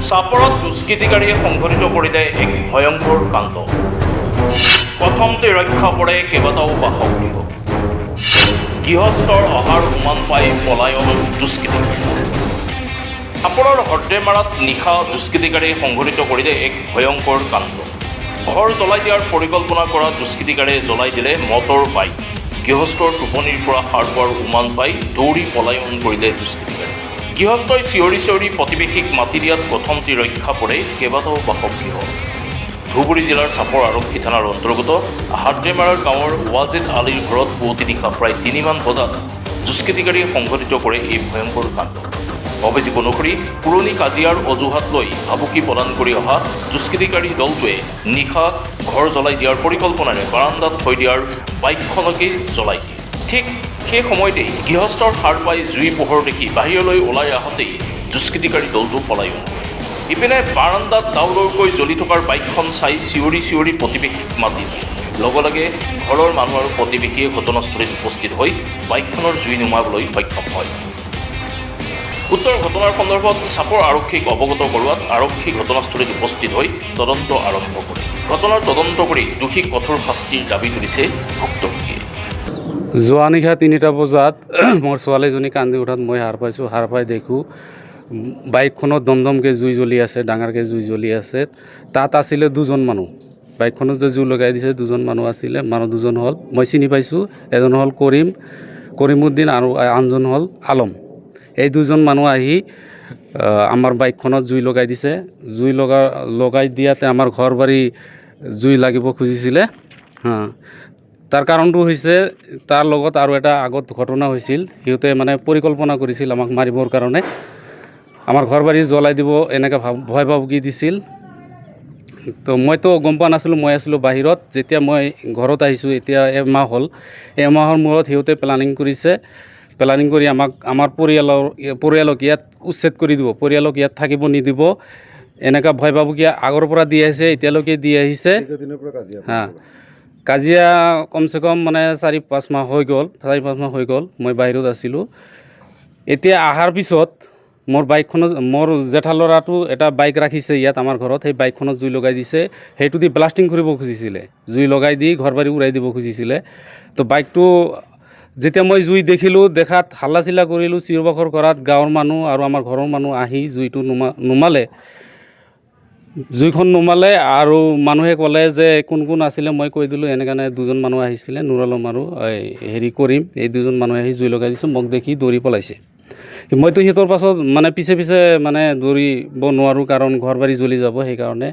চাপৰত দুষ্কৃতিকাৰীয়ে সংঘটিত কৰিলে এক ভয়ংকৰ কাণ্ড। প্ৰথমতে ৰক্ষা পৰে কেইবাটাও বাসগৃহ। গৃহস্থৰ অহাৰ উমান পাই পলায়ন দুষ্কৃতিকাৰী। চাপৰৰ হৰ্দেমাৰাত নিশা দুষ্কৃতিকাৰীয়ে সংঘটিত কৰিলে এক ভয়ংকৰ কাণ্ড। ঘৰ জ্বলাই দিয়াৰ পৰিকল্পনা কৰা দুষ্কৃতিকাৰীয়ে জ্বলাই দিলে মটৰ বাইক। গৃহস্থৰ টোপনিৰ পৰা সাৰ পোৱাৰ উমান পাই দৌৰি পলায়ন কৰিলে দুষ্কৃতিকাৰী। গৃহস্থই চিঞৰি চিঞৰি প্ৰতিবেশীক মাতি দিয়াত প্ৰথমতে ৰক্ষা পৰে কেইবাটাও বাসগৃহ। ধুবুৰী জিলাৰ চাপৰ আৰক্ষী থানাৰ অন্তৰ্গত হাৰ্ডেমাৰাৰ গাঁৱৰ ৱাজেদ আলীৰ ঘৰত পুৱতি নিশা প্ৰায় 3মান বজাত দুষ্কৃতিকাৰীয়ে সংঘটিত কৰে এই ভয়ংকৰ কাণ্ড। অভিযোগ অনুসৰি পুৰণি কাজিয়াৰ অজুহাত লৈ ভাবুকি প্ৰদান কৰি অহা দুষ্কৃতিকাৰী দলটোৱে নিশা ঘৰ জ্বলাই দিয়াৰ পৰিকল্পনাৰে বাৰান্দাত থৈ দিয়াৰ বাইকখনকে জ্বলাই দিয়ে। ঠিক সেই সময়তেই গৃহস্থৰ সাৰ পাই জুই পোহৰ দেখি বাহিৰলৈ ওলাই আহোঁতেই দুষ্কৃতিকাৰী দলটো পলায়ন। ইপিনে বাৰান্দাত ডাউৰকৈ জ্বলি থকাৰ বাইকখন চাই চিঞৰি চিঞৰি প্ৰতিবেশীক মাতি দিয়ে। লগে লগে ঘৰৰ মানুহ আৰু প্ৰতিবেশীয়ে ঘটনাস্থলীত উপস্থিত হৈ বাইকখনৰ জুই নুমাবলৈ সক্ষম হয়। উত্তৰ ঘটনাৰ সন্দৰ্ভত চাপৰ আৰক্ষীক অৱগত কৰোৱাত আৰক্ষী ঘটনাস্থলীত উপস্থিত হৈ তদন্ত আৰম্ভ কৰে। ঘটনাৰ তদন্ত কৰি দোষীক কঠোৰ শাস্তিৰ দাবী তুলিছে ভুক্তভোগীয়ে। যোৱা নিশা 3টা বজাত মোৰ ছোৱালীজনী কান্দি উঠাত মই সাৰ পাইছোঁ। সাৰ পাই দেখোঁ বাইকখনত দমদমকৈ জুই জ্বলি আছে, ডাঙৰকৈ জুই জ্বলি আছে। তাত আছিলে 2জন মানুহ। বাইকখনত যে জুই লগাই দিছে 2জন মানুহ আছিলে। মানুহ 2জন হ'ল, মই চিনি পাইছোঁ। এজন হ'ল কৰিমুদ্দিন আৰু আনজন হ'ল আলম। এই 2জন মানুহ আহি আমাৰ বাইকখনত জুই লগাই দিছে। জুই লগাই দিয়াতে আমাৰ ঘৰ বাৰী জুই লাগিব খুজিছিলে। তাৰ কাৰণটো হৈছে তাৰ লগত আৰু এটা আগত ঘটনা হৈছিল। সিহঁতে মানে পৰিকল্পনা কৰিছিল আমাক মাৰিবৰ কাৰণে, আমাৰ ঘৰ বাৰী জ্বলাই দিব এনেকৈ ভয় ভাবুকি দিছিল। তো মইতো গম পোৱা নাছিলোঁ, মই আছিলোঁ বাহিৰত। যেতিয়া মই ঘৰত আহিছোঁ, এতিয়া এমাহ হ'ল। এমাহৰ মূৰত সিহঁতে প্লানিং কৰিছে। প্লানিং কৰি আমাৰ পৰিয়ালক ইয়াত উচ্ছেদ কৰি দিব, পৰিয়ালক ইয়াত থাকিব নিদিব, এনেকুৱা ভয় ভাবুকি আগৰ পৰা দি আহিছে, এতিয়ালৈকে দি আহিছে। কাজিয়া কমচে কম মানে 4-5 মাহ হৈ গ'ল। 4-5 মাহ হৈ গ'ল মই বাহিৰত আছিলোঁ। এতিয়া অহাৰ পিছত মোৰ জেঠা ল'ৰাটো এটা বাইক ৰাখিছে ইয়াত আমাৰ ঘৰত। সেই বাইকখনত জুই লগাই দিছে। সেইটো দি ব্লাষ্টিং কৰিব খুজিছিলে, জুই লগাই দি ঘৰ বাৰী উৰাই দিব খুজিছিলে। তো বাইকটো যেতিয়া মই জুই দেখিলোঁ, দেখাত হাল্লা চিল্লা কৰিলোঁ, চিঞৰ বাখৰ কৰাত গাঁৱৰ মানুহ আৰু আমাৰ ঘৰৰ মানুহ আহি জুইটো জুইখন নুমালে। আৰু মানুহে ক'লে যে কোন কোন আছিলে, মই কৈ দিলোঁ এনেকৈ 2জন মানুহ আহিছিলে, নুৰ আলম আৰু কৰিম। এই 2জন মানুহে আহি জুই লগাই দিছে। মোক দেখি দৌৰি পলাইছে। মইতো সিহঁতৰ পাছত মানে পিছে মানে দৌৰিব নোৱাৰোঁ, কাৰণ ঘৰ বাৰী জ্বলি যাব। সেইকাৰণে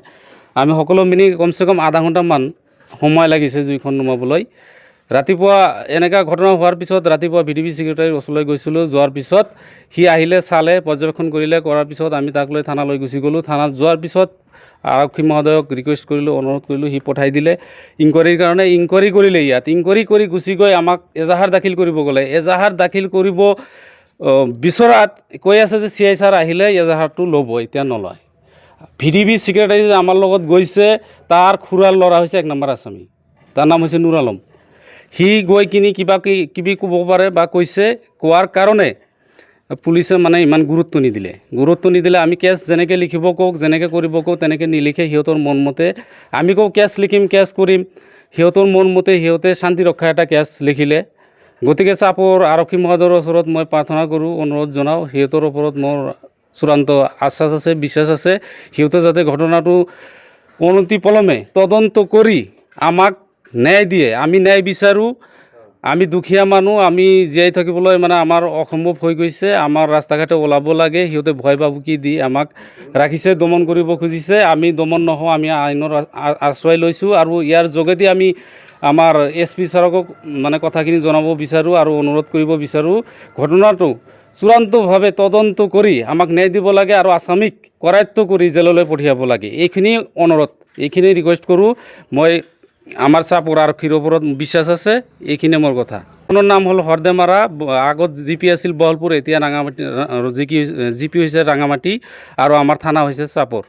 আমি সকলো মিলি কমচে কম আধা ঘণ্টামান সময় লাগিছে জুইখন নুমাবলৈ। ৰাতিপুৱা এনেকুৱা ঘটনা হোৱাৰ পিছত ৰাতিপুৱা VDP ছেক্ৰেটাৰীৰ ওচৰলৈ গৈছিলোঁ। যোৱাৰ পিছত সি আহিলে, চালে, পৰ্যবেক্ষণ কৰিলে। কৰাৰ পিছত আমি তাক লৈ থানালৈ গুচি গ'লোঁ। থানাত যোৱাৰ পিছত আৰক্ষী মহোদয়ক ৰিকুৱেষ্ট কৰিলোঁ, অনুৰোধ কৰিলোঁ। সি পঠাই দিলে ইনকুৱাৰীৰ কাৰণে। ইনকুৱাৰী কৰিলে ইয়াত। ইনকুৱাৰী কৰি গুচি গৈ আমাক এজাহাৰ দাখিল কৰিব গ'লে। এজাহাৰ দাখিল কৰিব বিচৰাত কৈ আছে যে CI ছাৰ আহিলে এজাহাৰটো ল'ব, এতিয়া নলয়। VDP ছেক্ৰেটাৰী যে আমাৰ লগত গৈছে, তাৰ খুৰাৰ ল'ৰা হৈছে 1 নম্বৰ আসামী, তাৰ নাম হৈছে নুৰ আলম। সি গৈ কিনি কিবি ক'ব পাৰে বা কৈছে, কোৱাৰ কাৰণে পুলিচে মানে ইমান গুৰুত্ব নিদিলে। আমি কেছ যেনেকৈ লিখিব কওক, যেনেকৈ কৰিব কওক, তেনেকৈ নিলিখে। সিহঁতৰ মন মতে আমি কওঁ কেছ লিখিম, কেছ কৰিম, সিহঁতৰ মন মতে সিহঁতে শান্তি ৰক্ষা এটা কেছ লিখিলে। গতিকে চাপৰ আৰক্ষী মহোদয়ৰ ওচৰত মই প্ৰাৰ্থনা কৰোঁ, অনুৰোধ জনাওঁ, সিহঁতৰ ওপৰত মোৰ চূড়ান্ত আশ্বাস আছে, বিশ্বাস আছে। সিহঁতে যাতে ঘটনাটো অনতিপলমে তদন্ত কৰি আমাক ন্যায় দিয়ে। আমি ন্যায় বিচাৰোঁ। আমি দুখীয়া মানুহ, আমি জীয়াই থাকিবলৈ মানে আমাৰ অসম্ভৱ হৈ গৈছে। আমাৰ ৰাস্তা ঘাটে ওলাব লাগে, সিহঁতে ভয় ভাবুকি দি আমাক ৰাখিছে, দমন কৰিব খুজিছে। আমি দমন নহওঁ, আমি আইনৰ আশ্ৰয় লৈছোঁ। আৰু ইয়াৰ যোগেদি আমি আমাৰ SP ছাৰক মানে কথাখিনি জনাব বিচাৰোঁ আৰু অনুৰোধ কৰিব বিচাৰোঁ, ঘটনাটো চূড়ান্তভাৱে তদন্ত কৰি আমাক ন্যায় দিব লাগে আৰু আসামীক কৰায়ত্ব কৰি জেললৈ পঠিয়াব লাগে। এইখিনি অনুৰোধ, এইখিনি ৰিকুৱেষ্ট কৰোঁ। মই আমাৰ চাপৰ আৰক্ষীৰ ওপৰত বিশ্বাস আছে। এইখিনিয়ে মোৰ কথা। মোৰ নাম হ'ল হৰ্দেমাৰা। আগত GP আছিল বহলপুৰ, এতিয়া GP হৈছে ৰাঙামাটি, আৰু আমাৰ থানা হৈছে চাপৰ।